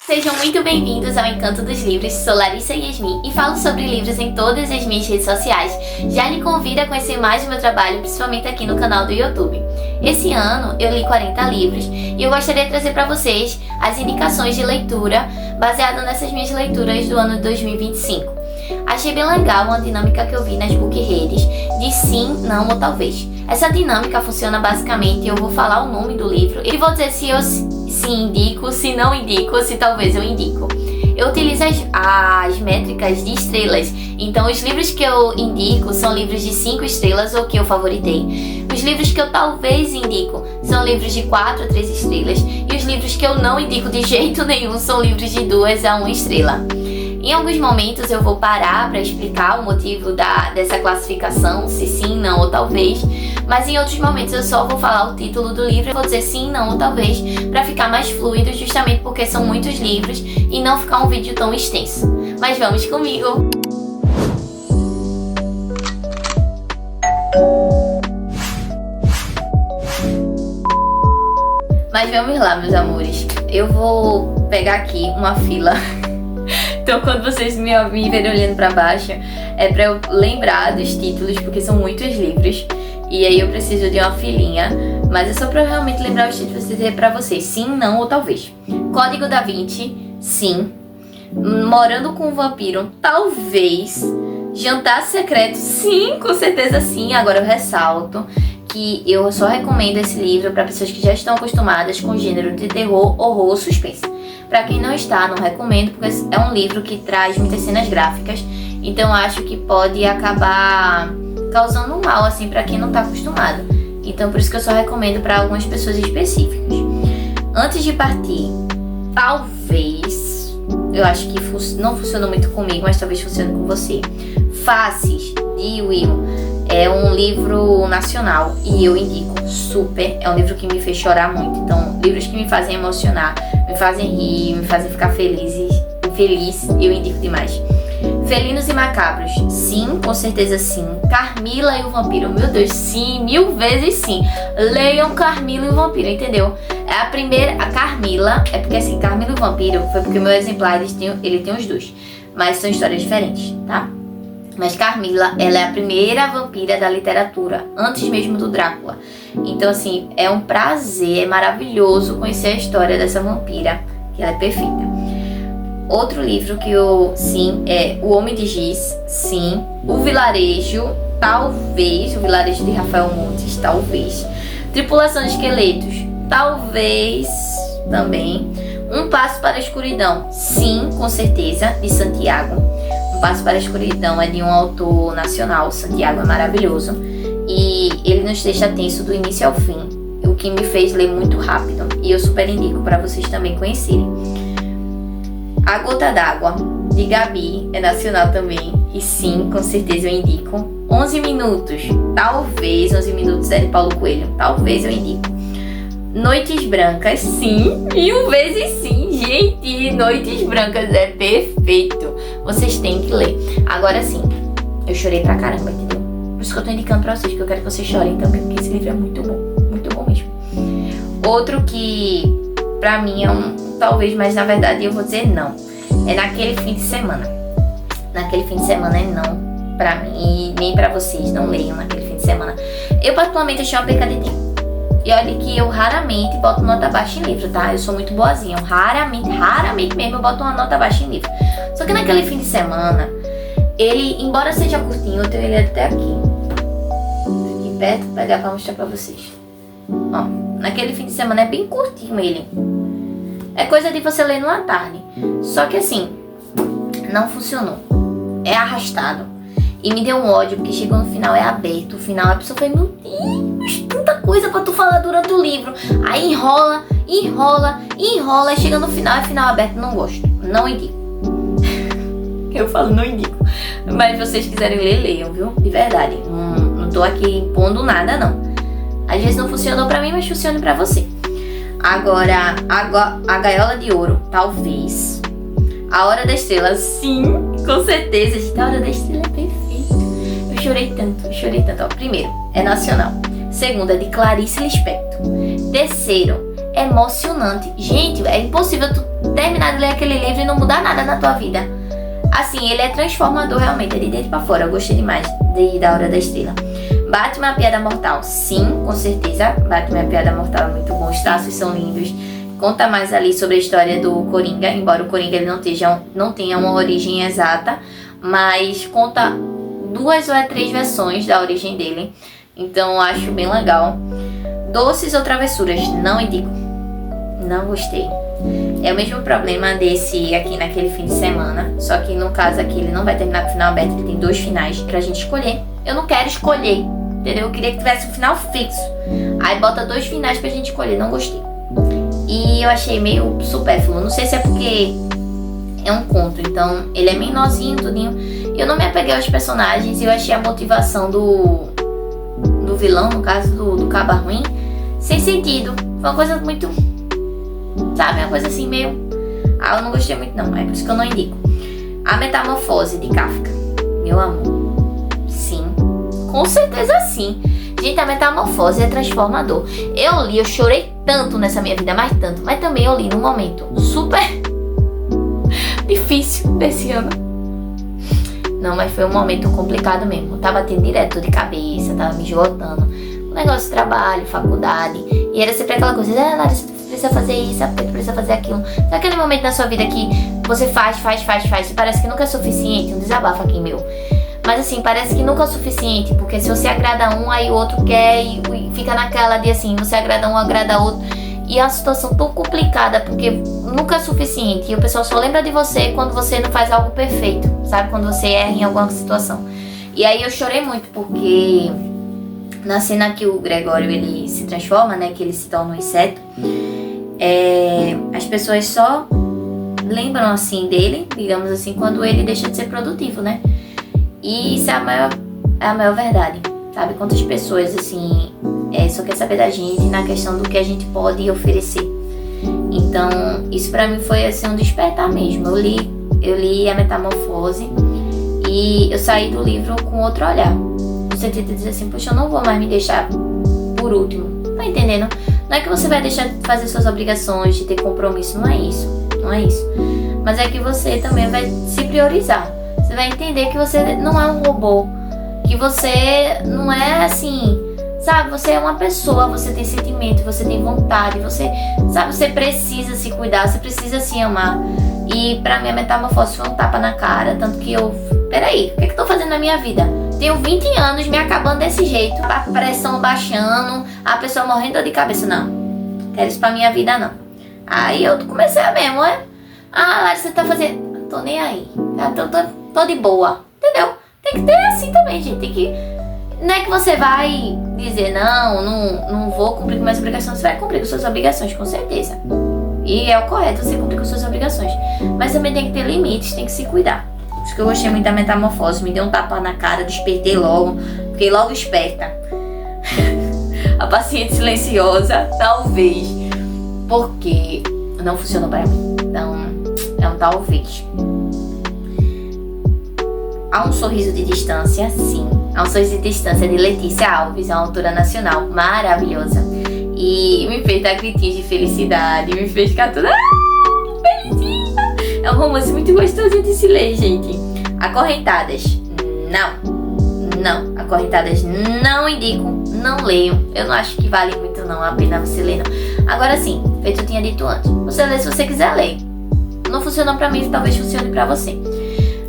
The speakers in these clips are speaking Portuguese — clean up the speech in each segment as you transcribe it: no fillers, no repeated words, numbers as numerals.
Sejam muito bem-vindos ao Encanto dos Livros. Sou Larissa Yasmin e falo sobre livros em todas as minhas redes sociais. Já lhe convido a conhecer mais do meu trabalho, principalmente aqui no canal do YouTube. Esse ano eu li 40 livros e eu gostaria de trazer para vocês as indicações de leitura baseadas nessas minhas leituras do ano de 2025. Achei bem legal uma dinâmica que eu vi nas book redes de sim, não ou talvez. Essa dinâmica funciona basicamente, eu vou falar o nome do livro e vou dizer se eu indico, se não indico, se talvez eu indico. Eu utilizo as métricas de estrelas, então os livros que eu indico são livros de 5 estrelas ou que eu favoritei. Os livros que eu talvez indico são livros de 4 a 3 estrelas e os livros que eu não indico de jeito nenhum são livros de 2 a 1 estrela. Em alguns momentos eu vou parar para explicar o motivo dessa classificação, se sim, não ou talvez, mas em outros momentos eu só vou falar o título do livro e vou dizer sim, não ou talvez, para ficar mais fluido, justamente porque são muitos livros e não ficar um vídeo tão extenso. Mas vamos comigo! Mas vamos lá, meus amores, eu vou pegar aqui uma fila. Então quando vocês me verem olhando pra baixo, é pra eu lembrar dos títulos, porque são muitos livros. E aí eu preciso de uma filinha, mas é só pra eu realmente lembrar os títulos e dizer pra vocês sim, não ou talvez. Código da Vinci, sim. Morando com um Vampiro, talvez. Jantar Secreto, sim, com certeza sim. Agora eu ressalto que eu só recomendo esse livro pra pessoas que já estão acostumadas com o gênero de terror, horror ou suspense. Pra quem não está, não recomendo, porque é um livro que traz muitas cenas gráficas, então acho que pode acabar causando um mal, assim, pra quem não tá acostumado. Então por isso que eu só recomendo pra algumas pessoas específicas. Antes de partir, talvez, eu acho que não funcionou muito comigo, mas talvez funcione com você. Faces, de Will, é um livro nacional e eu indico super, é um livro que me fez chorar muito. Então, livros que me fazem emocionar, me fazem rir, me fazem ficar feliz, eu indico demais. Felinos e Macabros, sim, com certeza sim. Carmila e o Vampiro, meu Deus, sim, 1000 vezes sim. Leiam Carmila e o Vampiro, entendeu? É a primeira, a Carmila, é porque assim, Carmila e o Vampiro foi porque o meu exemplar, ele tem os dois, mas são histórias diferentes, tá? Mas Carmila, ela é a primeira vampira da literatura, antes mesmo do Drácula. Então, assim, é um prazer, é maravilhoso conhecer a história dessa vampira, que ela é perfeita. Outro livro que sim, é O Homem de Giz, sim. O Vilarejo, talvez. O Vilarejo de Rafael Montes, talvez. Tripulação de Esqueletos, talvez também. Um Passo para a Escuridão, sim, com certeza, de Santiago. Um Passo para a Escuridão é de um autor nacional, Santiago é maravilhoso. E ele nos deixa tenso do início ao fim, o que me fez ler muito rápido. E eu super indico para vocês também conhecerem. A Gota d'Água, de Gabi, é nacional também. E sim, com certeza eu indico. 11 Minutos, talvez 11 Minutos é de Paulo Coelho, talvez eu indico. Noites Brancas, sim, 1000 vezes sim, gente, Noites Brancas é perfeito, vocês têm que ler. Agora sim, eu chorei pra caramba, entendeu? Por isso que eu tô indicando pra vocês, que eu quero que vocês chorem também, porque esse livro é muito bom mesmo. Outro que pra mim é talvez, mas na verdade eu vou dizer não, é Naquele Fim de Semana. Naquele Fim de Semana é não pra mim, e nem pra vocês, não leiam Naquele Fim de Semana. Eu particularmente achei uma perca de tempo. E olha que eu raramente boto nota baixa em livro, tá? Eu sou muito boazinha. Eu raramente mesmo eu boto uma nota baixa em livro. Só que Naquele Fim de Semana, ele, embora seja curtinho, eu tenho ele até aqui. Aqui perto, vou pegar pra mostrar pra vocês. Ó, Naquele Fim de Semana é bem curtinho ele. É coisa de você ler numa tarde. Só que assim, não funcionou. É arrastado. E me deu um ódio, porque chegou no final, é aberto. O final, a pessoa foi, meu Deus, tanta coisa pra tu falar durante o livro. Aí enrola, e chega no final, é final aberto, não gosto. Não indico. Eu falo, não indico. Mas se vocês quiserem ler, leiam, viu? De verdade. Não tô aqui impondo nada, não. Às vezes não funcionou pra mim, mas funciona pra você. Agora, a Gaiola de Ouro, talvez. A Hora da Estrela, sim, com certeza. Gente, a Hora da Estrela é perfeita. Eu chorei tanto. Ó, primeiro, é nacional. Segundo, é de Clarice Lispector. Terceiro, emocionante. Gente, é impossível tu terminar de ler aquele livro e não mudar nada na tua vida. Assim, ele é transformador realmente, é de dentro pra fora. Eu gostei demais da Hora da Estrela. Batman, a Piada Mortal, sim, com certeza. Batman, a Piada Mortal é muito bom, os traços são lindos. Conta mais ali sobre a história do Coringa, embora o Coringa ele não tenha uma origem exata, mas conta 2 ou 3 versões da origem dele. Então eu acho bem legal. Doces ou Travessuras, não indico. Não gostei. É o mesmo problema desse aqui naquele fim de semana. Só que no caso aqui ele não vai terminar com o final aberto. Ele tem 2 finais pra gente escolher. Eu não quero escolher, entendeu? Eu queria que tivesse um final fixo. Aí bota 2 finais pra gente escolher. Não gostei. E eu achei meio supérfluo. Não sei se é porque é um conto. Então ele é menorzinho, tudinho. Eu não me apeguei aos personagens. E eu achei a motivação do vilão, no caso do Caba Ruim, sem sentido. Foi uma coisa muito... Sabe, uma coisa assim meio... eu não gostei muito não, é por isso que eu não indico. A Metamorfose, de Kafka. Meu amor. Sim. Com certeza sim. Gente, a Metamorfose é transformador. Eu li, eu chorei tanto nessa minha vida, mas tanto. Mas também eu li num momento super difícil desse ano. Não, mas foi um momento complicado mesmo. Eu tava tendo direto de cabeça, tava me esgotando. O negócio de trabalho, faculdade. E era sempre aquela coisa, Larissa, tu precisa fazer isso, tu precisa fazer aquilo. Sabe aquele momento na sua vida que você faz e parece que nunca é suficiente? Um desabafo aqui meu. Mas assim, parece que nunca é o suficiente. Porque se você agrada um, aí o outro quer e fica naquela de assim, você agrada um, agrada outro. E é uma situação tão complicada, porque nunca é suficiente. E o pessoal só lembra de você quando você não faz algo perfeito, sabe? Quando você erra em alguma situação. E aí eu chorei muito, porque na cena que o Gregório, ele se transforma, né? Que ele se torna um inseto. As pessoas só lembram, assim, dele, digamos assim, quando ele deixa de ser produtivo, né? E isso é a maior verdade, sabe? Quantas pessoas, assim... só quer saber da gente na questão do que a gente pode oferecer. Então, isso pra mim foi assim um despertar mesmo. Eu li a Metamorfose e eu saí do livro com outro olhar. No sentido de dizer assim, poxa, eu não vou mais me deixar por último. Tá entendendo? Não é que você vai deixar de fazer suas obrigações, de ter compromisso, não é isso. Não é isso. Mas é que você também vai se priorizar. Você vai entender que você não é um robô. Que você não é assim... Sabe, você é uma pessoa, você tem sentimento, você tem vontade, você, sabe, você precisa se cuidar, você precisa se amar. E pra mim a Metamorfose foi um tapa na cara, tanto que peraí, o que eu tô fazendo na minha vida? Tenho 20 anos me acabando desse jeito, a pressão baixando, a pessoa morrendo de cabeça, não. Quero isso pra minha vida, não. Aí eu comecei a mesmo, Larissa, você tá fazendo... Tô nem aí, tô de boa, entendeu? Tem que ter assim também, gente, tem que... Não é que você vai dizer, não vou cumprir com minhas obrigações. Você vai cumprir com suas obrigações, com certeza. E é o correto você cumprir com suas obrigações. Mas também tem que ter limites, tem que se cuidar. Por isso que eu gostei muito da Metamorfose. Me deu um tapa na cara, despertei logo. Fiquei logo esperta. A paciente silenciosa, talvez. Porque não funcionou pra mim. Então, é um talvez. Há um sorriso de distância, sim. Há um sorriso de distância de Letícia Alves, uma autora nacional maravilhosa. E me fez dar gritinhos de felicidade, me fez ficar toda... felizinha! É um romance muito gostosinho de se ler, gente. Acorrentadas, não. Acorrentadas não indico, não leiam. Eu não acho que vale muito não a pena você ler, não. Agora sim, feito eu tinha dito antes. Você lê se você quiser ler. Não funcionou pra mim, talvez funcione pra você.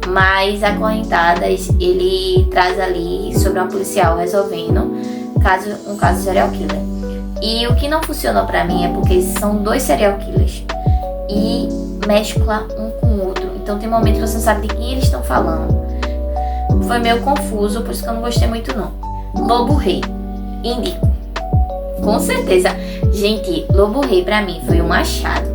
Mas Acorrentadas, ele traz ali sobre uma policial resolvendo um caso serial killer. E o que não funcionou pra mim é porque são 2 serial killers e mescla um com o outro. Então tem momentos que você não sabe de quem eles estão falando. Foi meio confuso, por isso que eu não gostei muito não. Lobo Rei, indico. Com certeza. Gente, Lobo Rei pra mim foi um achado.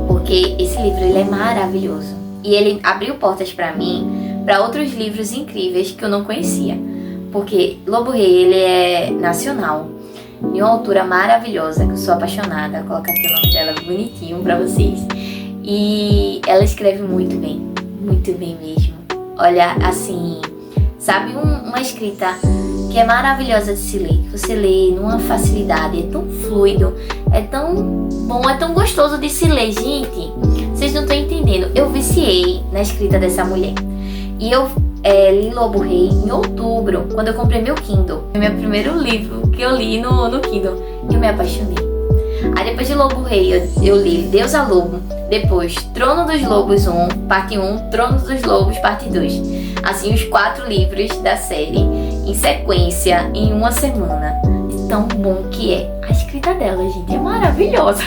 Porque esse livro ele é maravilhoso. E ele abriu portas pra mim, pra outros livros incríveis que eu não conhecia. Porque Lobo Rei, ele é nacional. E uma autora maravilhosa, que eu sou apaixonada. Vou colocar aqui o nome dela bonitinho pra vocês. E ela escreve muito bem mesmo. Olha, assim, sabe, uma escrita que é maravilhosa de se ler. Você lê numa facilidade, é tão fluido, é tão bom, é tão gostoso de se ler, gente. Vocês não estão entendendo. Eu viciei na escrita dessa mulher. E eu li Lobo Rei em outubro, quando eu comprei meu Kindle. Foi meu primeiro livro que eu li no Kindle. E eu me apaixonei. Aí depois de Lobo Rei, eu li Deus a Lobo. Depois, Trono dos Lobos 1, parte 1, Trono dos Lobos, parte 2. Assim, os 4 livros da série, em sequência, em uma semana. Tão bom que é. A escrita dela, gente, é maravilhosa.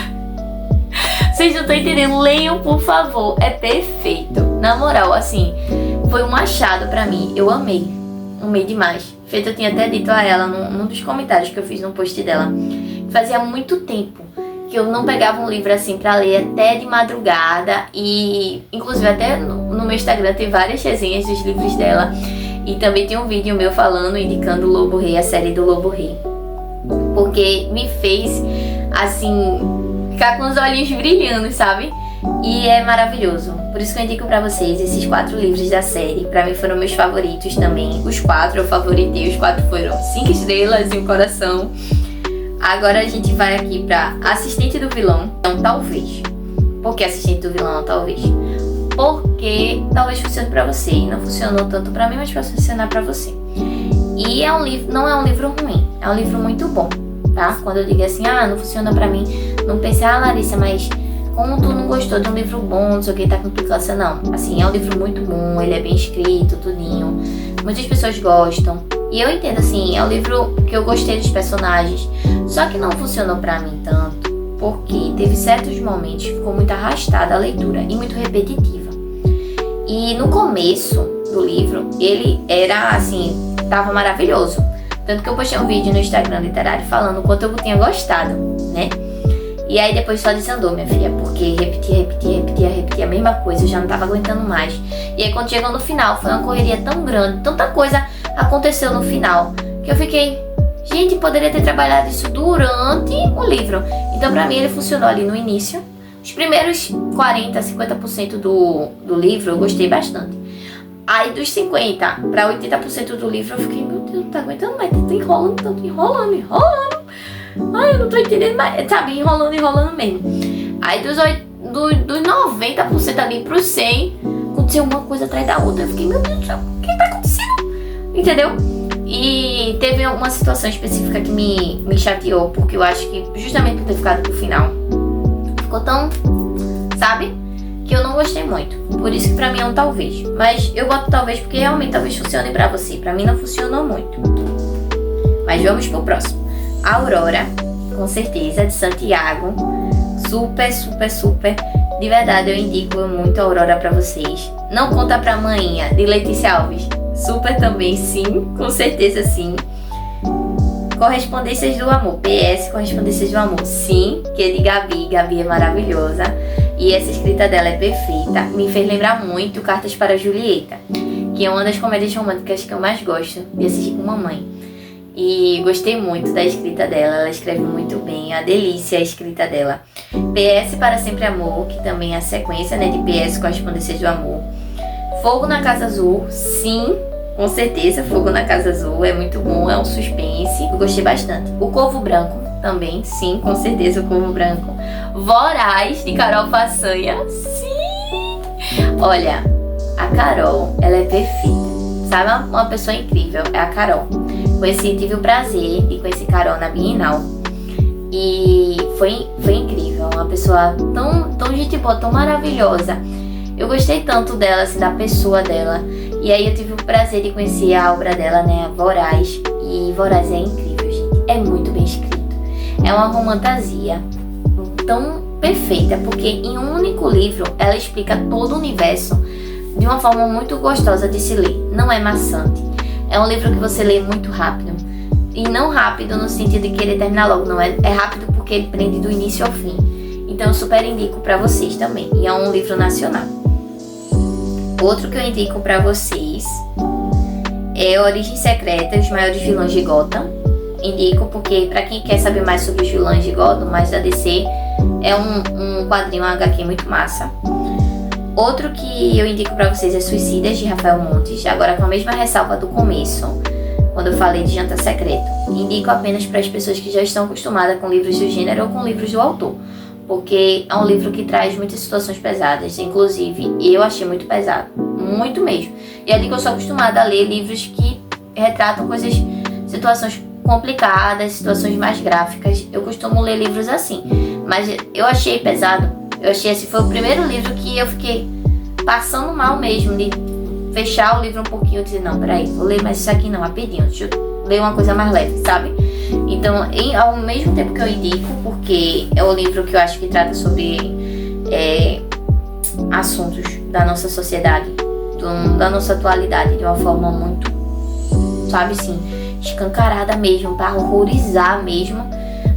Vocês não estão entendendo? Leiam, por favor. É perfeito. Na moral, assim, foi um achado pra mim. Eu amei. Amei demais. Feito, eu tinha até dito a ela num dos comentários que eu fiz no post dela. Fazia muito tempo que eu não pegava um livro assim pra ler até de madrugada. E, inclusive, até no meu Instagram tem várias resenhas dos livros dela. E também tem um vídeo meu falando, indicando o Lobo Rei, a série do Lobo Rei. Porque me fez, assim, ficar com os olhinhos brilhando, sabe? E é maravilhoso. Por isso que eu indico pra vocês esses 4 livros da série. Pra mim foram meus favoritos também. Os 4 eu favoritei, os 4 foram 5 estrelas e um coração. Agora a gente vai aqui pra Assistente do Vilão. Então, talvez. Por que Assistente do Vilão? Talvez. Porque talvez funcione pra você. E não funcionou tanto pra mim, mas pode funcionar pra você. E é um livro, não é um livro ruim. É um livro muito bom, tá? Quando eu digo assim, não funciona pra mim, não pense, Larissa, mas como tu não gostou de um livro bom, não sei o que, tá com implicância, não. Assim, é um livro muito bom, ele é bem escrito, tudinho. Muitas pessoas gostam. E eu entendo, assim, é um livro que eu gostei dos personagens. Só que não funcionou pra mim tanto, porque teve certos momentos que ficou muito arrastada a leitura e muito repetitiva. E no começo do livro, ele era, assim, tava maravilhoso. Tanto que eu postei um vídeo no Instagram literário falando o quanto eu tinha gostado, né? E aí depois só desandou, minha filha, porque repetia a mesma coisa, eu já não tava aguentando mais. E aí quando chegou no final, foi uma correria tão grande, tanta coisa aconteceu no final, que eu fiquei, gente, poderia ter trabalhado isso durante o livro. Então pra mim ele funcionou ali no início. Os primeiros 40, 50% do livro eu gostei bastante. Aí dos 50 para 80% do livro eu fiquei, meu Deus, não tá aguentando mais, tá enrolando. Ai, eu não tô entendendo mais, sabe, enrolando mesmo. Aí dos 90% ali pro 100, aconteceu uma coisa atrás da outra. Eu fiquei, meu Deus do céu, o que tá acontecendo? Entendeu? E teve uma situação específica que me chateou, porque eu acho que justamente por ter ficado pro final, ficou tão, sabe, que eu não gostei muito. Por isso que pra mim é um talvez. Mas eu boto talvez porque realmente talvez funcione pra você. Pra mim não funcionou muito. Mas vamos pro próximo. Aurora, com certeza, de Santiago. Super. De verdade, eu indico muito a Aurora pra vocês. Não conta pra manhinha, de Letícia Alves. Super também, sim. Com certeza, sim. Correspondências do Amor. PS, Correspondências do Amor. Sim, que é de Gabi. Gabi é maravilhosa. E essa escrita dela é perfeita. Me fez lembrar muito Cartas para Julieta, que é uma das comédias românticas que eu mais gosto de assistir com mamãe. E gostei muito da escrita dela. Ela escreve muito bem. A delícia a escrita dela. PS Para Sempre Amor, que também é a sequência, né, de PS Correspondências do Amor. Fogo na Casa Azul. Sim, com certeza, Fogo na Casa Azul. É muito bom, é um suspense. Eu gostei bastante. O Corvo Branco também, sim, com certeza, o Corvo Branco. Voraz, de Carol Façanha. Sim! Olha, a Carol, ela é perfeita. Sabe, uma pessoa incrível, é a Carol. Tive o prazer de conhecer Carol na Bienal. E foi incrível, uma pessoa tão gente boa, tão maravilhosa. Eu gostei tanto dela, assim, da pessoa dela. E aí eu tive o prazer de conhecer a obra dela, né, Voraz. E Voraz é incrível, gente. É muito bem escrito. É uma romantasia tão perfeita, porque em um único livro ela explica todo o universo de uma forma muito gostosa de se ler. Não é maçante. É um livro que você lê muito rápido. E não rápido no sentido de querer terminar logo, não. É rápido porque ele prende do início ao fim. Então eu super indico pra vocês também. E é um livro nacional. Outro que eu indico pra vocês é Origens Secretas, Os Maiores Vilões de Gotham. Indico porque pra quem quer saber mais sobre os vilões de Gotham, mais da DC, é um quadrinho, um HQ muito massa. Outro que eu indico pra vocês é Suicidas, de Rafael Montes, agora com a mesma ressalva do começo, quando eu falei de Jantar Secreto. Indico apenas para as pessoas que já estão acostumadas com livros do gênero ou com livros do autor, porque é um livro que traz muitas situações pesadas, inclusive eu achei muito pesado, muito mesmo. E é de que eu sou acostumada a ler livros que retratam situações complicadas, situações mais gráficas. Eu costumo ler livros assim, mas eu achei pesado. Eu achei assim, foi o primeiro livro que eu fiquei passando mal mesmo, de fechar o livro um pouquinho e dizer, não, peraí, vou ler mais isso aqui não, rapidinho, deixa eu ler uma coisa mais leve, sabe? Então, ao mesmo tempo que eu indico, porque é o livro que eu acho que trata sobre assuntos da nossa sociedade, da nossa atualidade, de uma forma muito, sabe assim, escancarada mesmo, para horrorizar mesmo,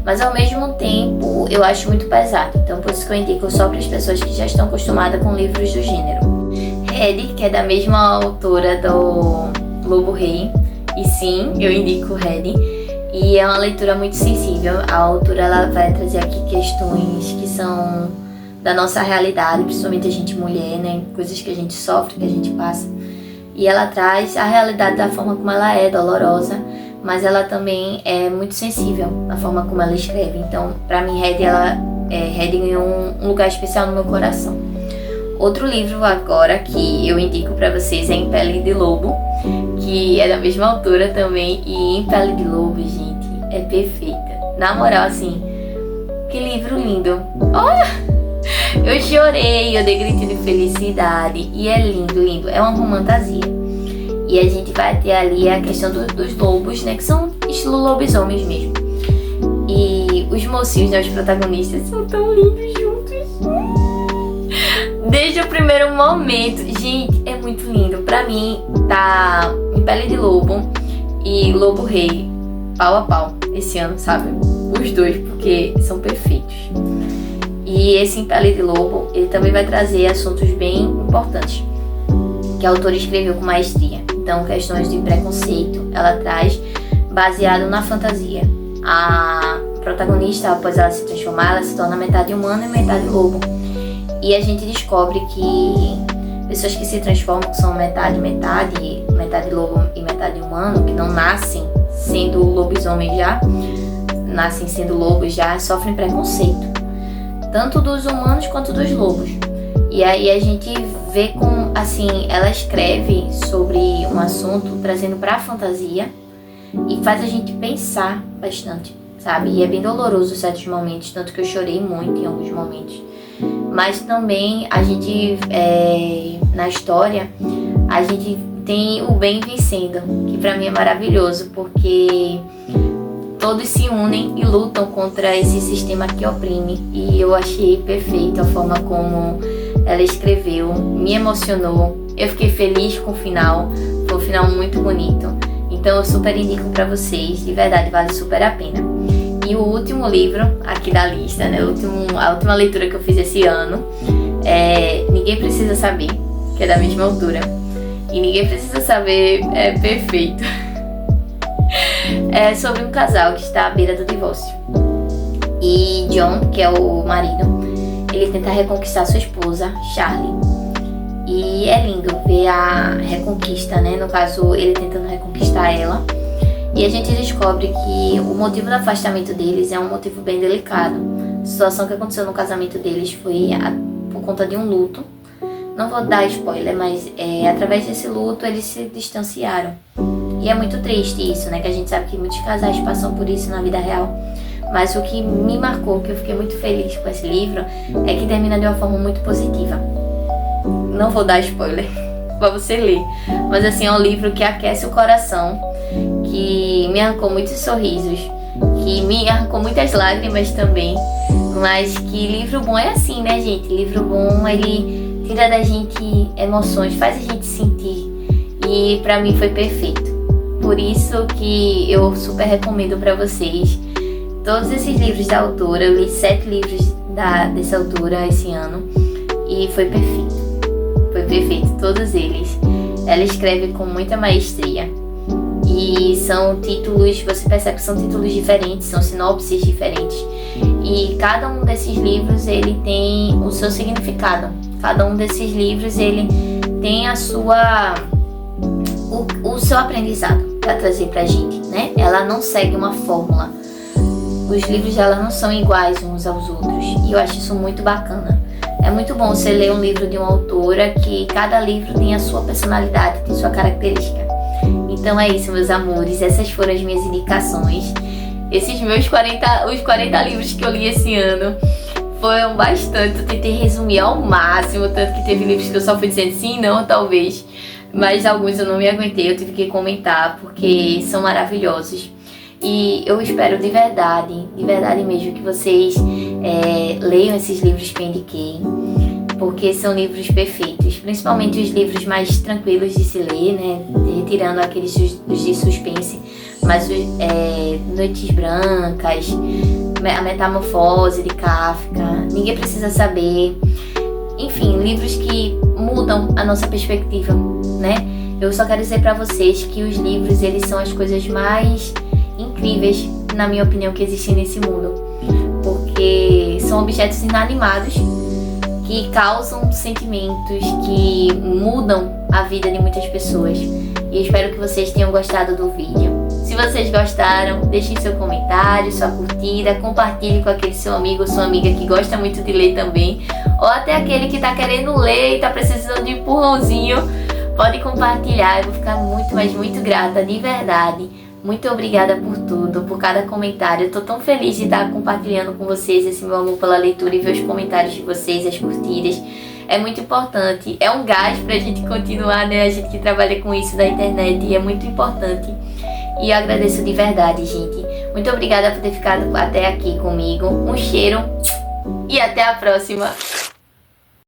mas ao mesmo tempo eu acho muito pesado. Então por isso que eu indico só para as pessoas que já estão acostumadas com livros do gênero. Red, que é da mesma autora do Lobo Rei, e sim, eu indico Red, e é uma leitura muito sensível. A autora ela vai trazer aqui questões que são da nossa realidade, principalmente a gente mulher, né, coisas que a gente sofre, que a gente passa. E ela traz a realidade da forma como ela é, dolorosa, mas ela também é muito sensível na forma como ela escreve. Então, pra mim, Red ganhou um lugar especial no meu coração. Outro livro agora que eu indico pra vocês é Em Pele de Lobo, que é da mesma autora também. E Em Pele de Lobo, gente, é perfeita. Na moral, assim, que livro lindo. Olha! Eu chorei, eu dei grito de felicidade. E é lindo, lindo. É uma romantasia. E a gente vai ter ali a questão dos lobos, né? Que são estilo lobisomens mesmo. E os mocinhos, né? Os protagonistas são tão lindos juntos. Desde o primeiro momento. Gente, é muito lindo. Pra mim, tá Em Pele de Lobo e Lobo Rei pau a pau esse ano, sabe? Os dois, porque são perfeitos. E esse Em Pele de Lobo, ele também vai trazer assuntos bem importantes que a autora escreveu com maestria. Então, questões de preconceito, ela traz baseado na fantasia. A protagonista, após ela se transformar, ela se torna metade humana e metade lobo. E a gente descobre que pessoas que se transformam, que são metade lobo e metade humano, que não nascem sendo lobisomem já, nascem sendo lobos já, sofrem preconceito. Tanto dos humanos quanto dos lobos. E aí a gente vê como, assim, ela escreve sobre um assunto trazendo pra fantasia e faz a gente pensar bastante, sabe? E é bem doloroso em certos momentos, tanto que eu chorei muito em alguns momentos. Mas também a gente, na história, a gente tem o bem vencendo, que pra mim é maravilhoso, porque todos se unem e lutam contra esse sistema que oprime. E eu achei perfeito a forma como ela escreveu, me emocionou. Eu fiquei feliz com o final, foi um final muito bonito. Então eu super indico pra vocês, de verdade, vale super a pena. E o último livro aqui da lista, né, a última leitura que eu fiz esse ano é Ninguém Precisa Saber, que é da mesma autora. E Ninguém Precisa Saber é perfeito. É sobre um casal que está à beira do divórcio. E John, que é o marido, ele tenta reconquistar sua esposa, Charlie. E é lindo ver a reconquista, né? No caso, ele tentando reconquistar ela. E a gente descobre que o motivo do afastamento deles é um motivo bem delicado. A situação que aconteceu no casamento deles foi por conta de um luto. Não vou dar spoiler, mas através desse luto eles se distanciaram. E é muito triste isso, né? Que a gente sabe que muitos casais passam por isso na vida real. Mas o que me marcou, que eu fiquei muito feliz com esse livro, é que termina de uma forma muito positiva. Não vou dar spoiler pra você ler. Mas assim, é um livro que aquece o coração, que me arrancou muitos sorrisos, que me arrancou muitas lágrimas também. Mas que livro bom é assim, né, gente? Livro bom, ele tira da gente emoções, faz a gente sentir. E pra mim foi perfeito. Por isso que eu super recomendo pra vocês todos esses livros da autora. Eu li 7 livros dessa autora esse ano e foi perfeito. Foi perfeito, todos eles. Ela escreve com muita maestria. E são títulos, você percebe que são títulos diferentes, são sinopses diferentes. E cada um desses livros, ele tem o seu significado. Cada um desses livros, ele tem o seu aprendizado para trazer pra gente, né? Ela não segue uma fórmula. os livros dela não são iguais uns aos outros. E eu acho isso muito bacana. É muito bom você ler um livro de uma autora que cada livro tem a sua personalidade, tem sua característica. Então é isso, meus amores. Essas foram as minhas indicações. Esses meus 40 livros que eu li esse ano foram bastante. Eu tentei resumir ao máximo, tanto que teve livros que eu só fui dizendo sim, não, talvez. Mas alguns eu não me aguentei, eu tive que comentar, porque são maravilhosos. E eu espero de verdade mesmo, que vocês leiam esses livros que eu indiquei, porque são livros perfeitos, principalmente os livros mais tranquilos de se ler, né? Retirando aqueles de suspense, mas Noites Brancas, A Metamorfose de Kafka, Ninguém Precisa Saber, enfim, livros que mudam a nossa perspectiva, né? Eu só quero dizer pra vocês que os livros, eles são as coisas mais incríveis, na minha opinião, que existem nesse mundo, porque são objetos inanimados que causam sentimentos, que mudam a vida de muitas pessoas. E eu espero que vocês tenham gostado do vídeo. Se vocês gostaram, deixem seu comentário, sua curtida, compartilhe com aquele seu amigo ou sua amiga que gosta muito de ler também, ou até aquele que tá querendo ler e tá precisando de um empurrãozinho. Pode compartilhar, eu vou ficar muito, mas muito grata, de verdade. Muito obrigada por tudo, por cada comentário. Eu tô tão feliz de estar compartilhando com vocês esse meu amor pela leitura e ver os comentários de vocês, as curtidas. É muito importante, é um gás pra gente continuar, né? A gente que trabalha com isso da internet, e é muito importante. E eu agradeço de verdade, gente. Muito obrigada por ter ficado até aqui comigo. Um cheiro e até a próxima.